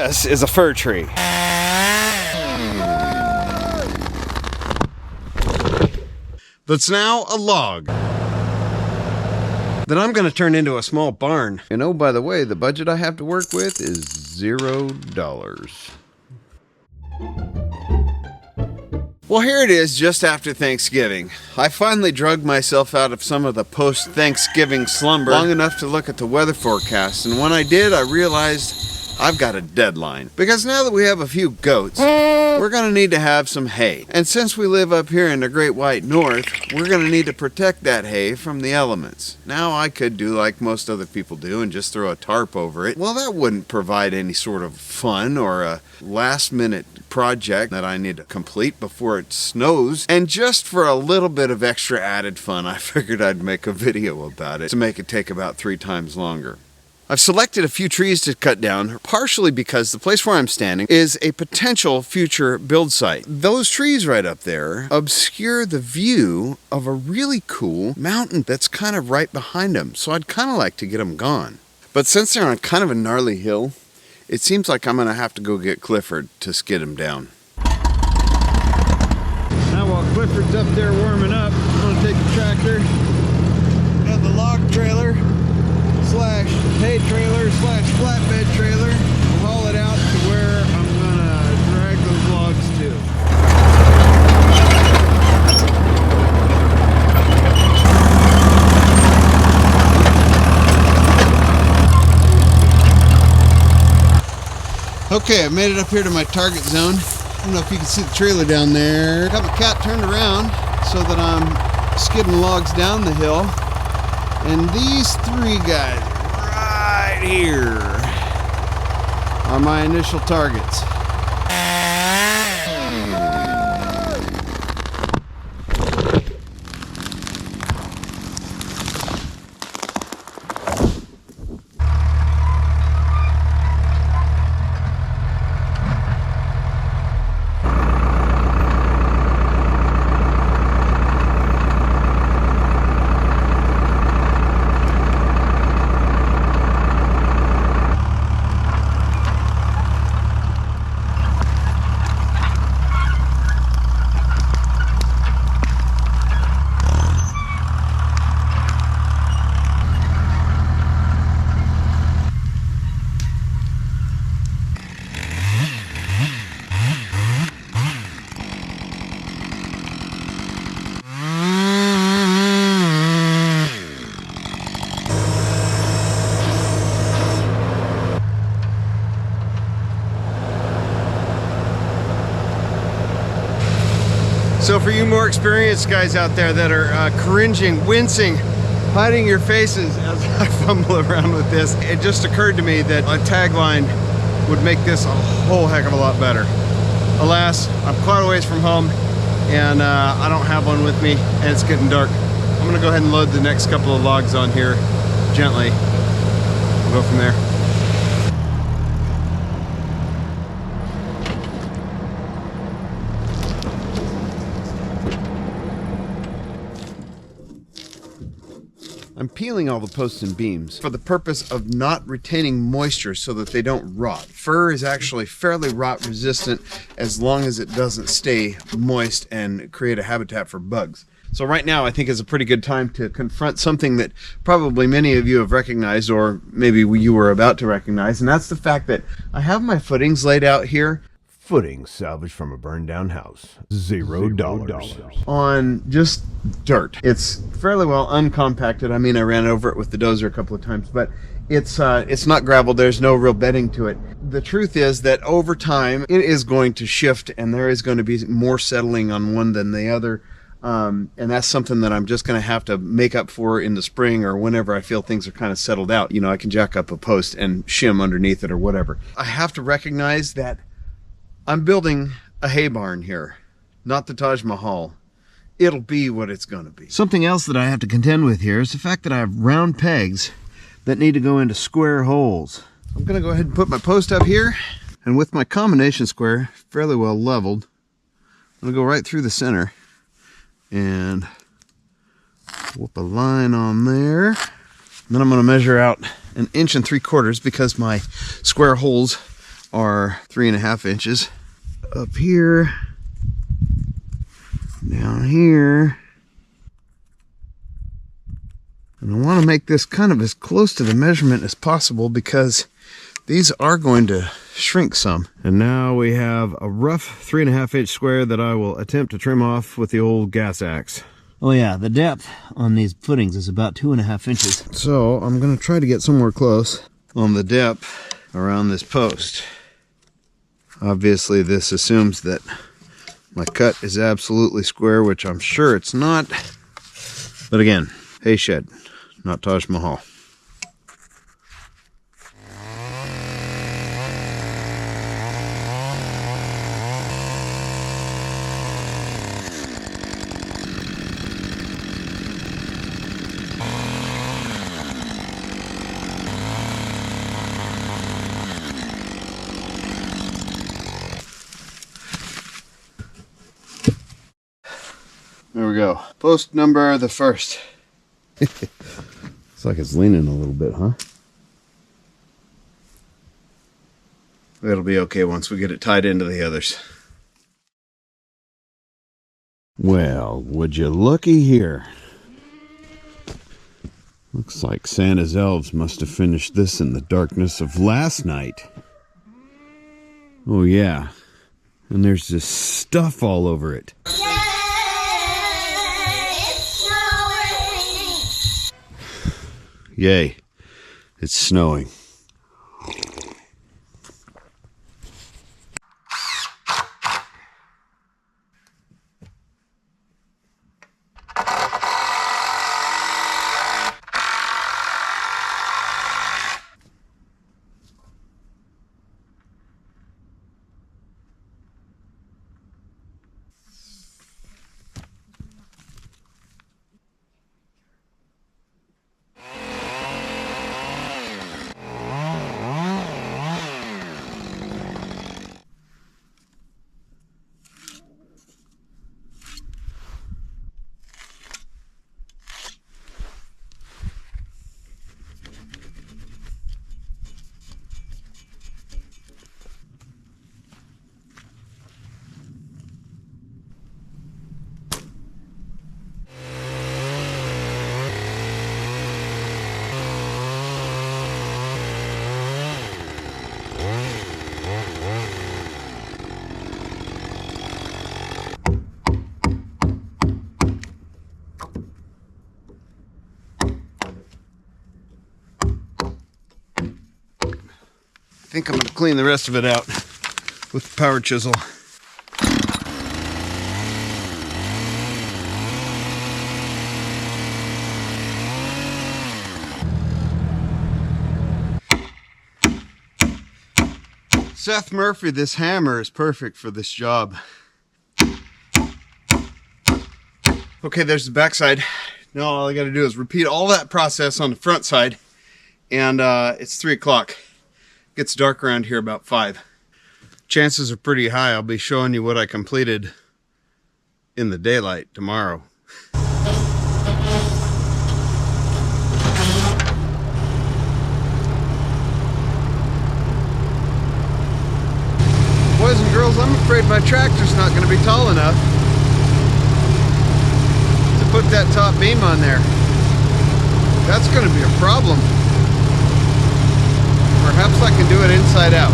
This is a fir tree. That's now a log that I'm going to turn into a small barn. And oh, by the way, the budget I have to work with is $0. Well, here it is just after Thanksgiving. I finally drugged myself out of some of the post-Thanksgiving slumber long enough to look at the weather forecast, and when I did, I realized I've got a deadline. Because now that we have a few goats, we're going to need to have some hay. And since we live up here in the Great White North, we're going to need to protect that hay from the elements. Now, I could do like most other people do and just throw a tarp over it. Well, that wouldn't provide any sort of fun or a last-minute project that I need to complete before it snows. And just for a little bit of extra added fun, I figured I'd make a video about it to make it take about 3 times longer. I've selected a few trees to cut down, partially because the place where I'm standing is a potential future build site. Those trees right up there obscure the view of a really cool mountain that's kind of right behind them, so I'd kind of like to get them gone. But since they're on kind of a gnarly hill, it seems like I'm going to have to go get Clifford to skid them down. Now while Clifford's up there warming up, I'm going to take the tractor and the log trailer slash hay trailer slash flatbed trailer and haul it out to where I'm gonna drag those logs to. Okay, I made it up here to my target zone. I don't know if you can see the trailer down there. I got my cat turned around so that I'm skidding logs down the hill. And these 3 guys right here are my initial targets. So for you more experienced guys out there that are cringing, wincing, hiding your faces as I fumble around with this, it just occurred to me that a tagline would make this a whole heck of a lot better. Alas, I'm quite a ways from home and I don't have one with me and it's getting dark. I'm gonna go ahead and load the next couple of logs on here gently. We'll go from there. I'm peeling all the posts and beams for the purpose of not retaining moisture so that they don't rot. Fir is actually fairly rot resistant as long as it doesn't stay moist and create a habitat for bugs. So right now I think is a pretty good time to confront something that probably many of you have recognized, or maybe you were about to recognize, and that's the fact that I have my footings laid out here. Footings salvaged from a burned down house. $0. On just dirt. It's fairly well uncompacted. I mean, I ran over it with the dozer a couple of times, but it's not gravel. There's no real bedding to it. The truth is that over time it is going to shift and there is going to be more settling on one than the other. And that's something that I'm just going to have to make up for in the spring or whenever I feel things are kind of settled out. You know, I can jack up a post and shim underneath it or whatever. I have to recognize that I'm building a hay barn here, not the Taj Mahal. It'll be what it's going to be. Something else that I have to contend with here is the fact that I have round pegs that need to go into square holes. I'm going to go ahead and put my post up here, and with my combination square fairly well leveled, I'm going to go right through the center and whoop a line on there. And then I'm going to measure out 1 3/4 because my square holes are 3.5 inches. Up here, down here. And I want to make this kind of as close to the measurement as possible because these are going to shrink some. And now we have a rough 3.5 inch square that I will attempt to trim off with the old gas axe. Oh yeah, the depth on these footings is about 2.5 inches. So I'm going to try to get somewhere close on the depth around this post. Obviously this assumes that my cut is absolutely square, which I'm sure it's not. But again, hay shed, not Taj Mahal. There we go. Post number the first. It's like it's leaning a little bit, huh? It'll be okay once we get it tied into the others. Well, would you looky here? Looks like Santa's elves must have finished this in the darkness of last night. Oh yeah. And there's this stuff all over it. Yay, it's snowing. I think I'm going to clean the rest of it out with the power chisel. Seth Murphy, this hammer is perfect for this job. Okay, there's the back side. Now all I got to do is repeat all that process on the front side. And it's 3 o'clock. Gets dark around here about 5. Chances are pretty high I'll be showing you what I completed in the daylight tomorrow. Boys and girls, I'm afraid my tractor's not going to be tall enough to put that top beam on there. That's going to be a problem. Perhaps I can do it inside out.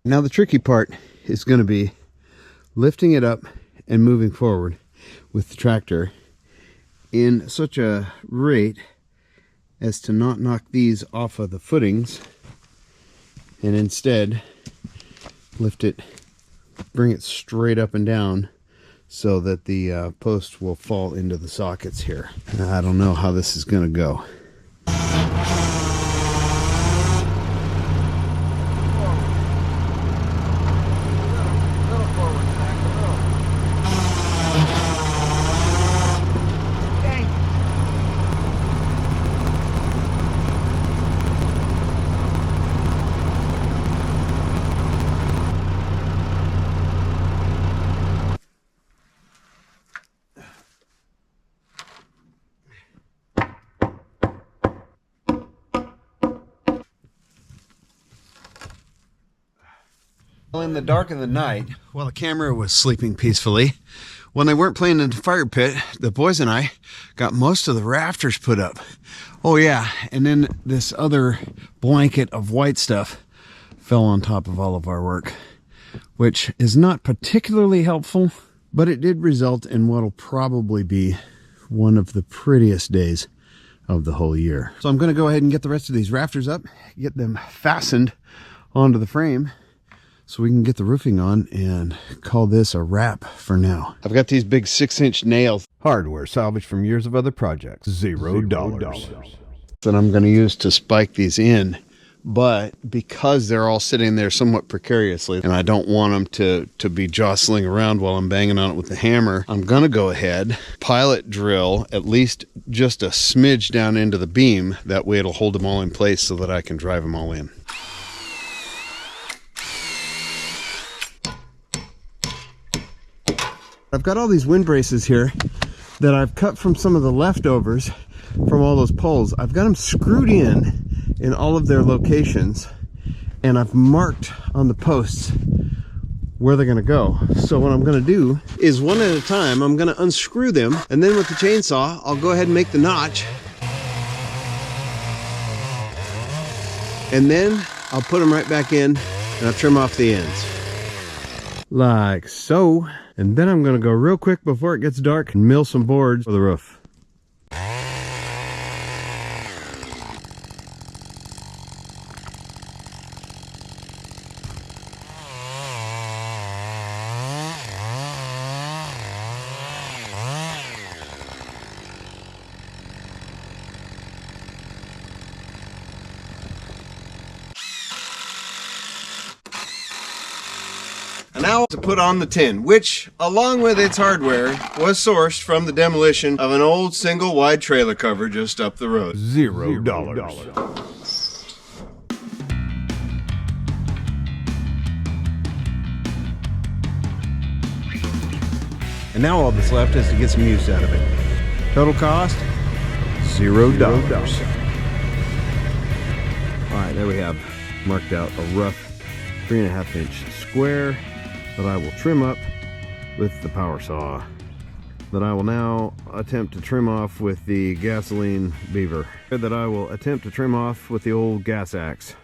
Now the tricky part is going to be lifting it up and moving forward with the tractor in such a rate as to not knock these off of the footings and instead lift it, bring it straight up and down so that the post will fall into the sockets here. I don't know how this is going to go. Well, in the dark of the night, while the camera was sleeping peacefully, when they weren't playing in the fire pit, the boys and I got most of the rafters put up. Oh yeah, and then this other blanket of white stuff fell on top of all of our work, which is not particularly helpful, but it did result in what'll probably be one of the prettiest days of the whole year. So I'm going to go ahead and get the rest of these rafters up, get them fastened onto the frame so we can get the roofing on and call this a wrap for now. I've got these big 6-inch nails. Hardware salvaged from years of other projects. $0. That I'm going to use to spike these in, but because they're all sitting there somewhat precariously and I don't want them to be jostling around while I'm banging on it with the hammer, I'm going to go ahead, pilot drill at least just a smidge down into the beam. That way it'll hold them all in place so that I can drive them all in. I've got all these wind braces here that I've cut from some of the leftovers from all those poles. I've got them screwed in all of their locations, and I've marked on the posts where they're gonna go. So what I'm gonna do is one at a time, I'm gonna unscrew them, and then with the chainsaw, I'll go ahead and make the notch. And then I'll put them right back in and I'll trim off the ends. Like so. And then I'm gonna go real quick before it gets dark and mill some boards for the roof. And now to put on the tin, which, along with its hardware, was sourced from the demolition of an old single wide trailer cover just up the road. $0. And now all that's left is to get some use out of it. Total cost, $0. Alright, there we have marked out a rough 3.5-inch square that I will trim up with the power saw, that I will now attempt to trim off with the gasoline beaver, that I will attempt to trim off with the old gas axe.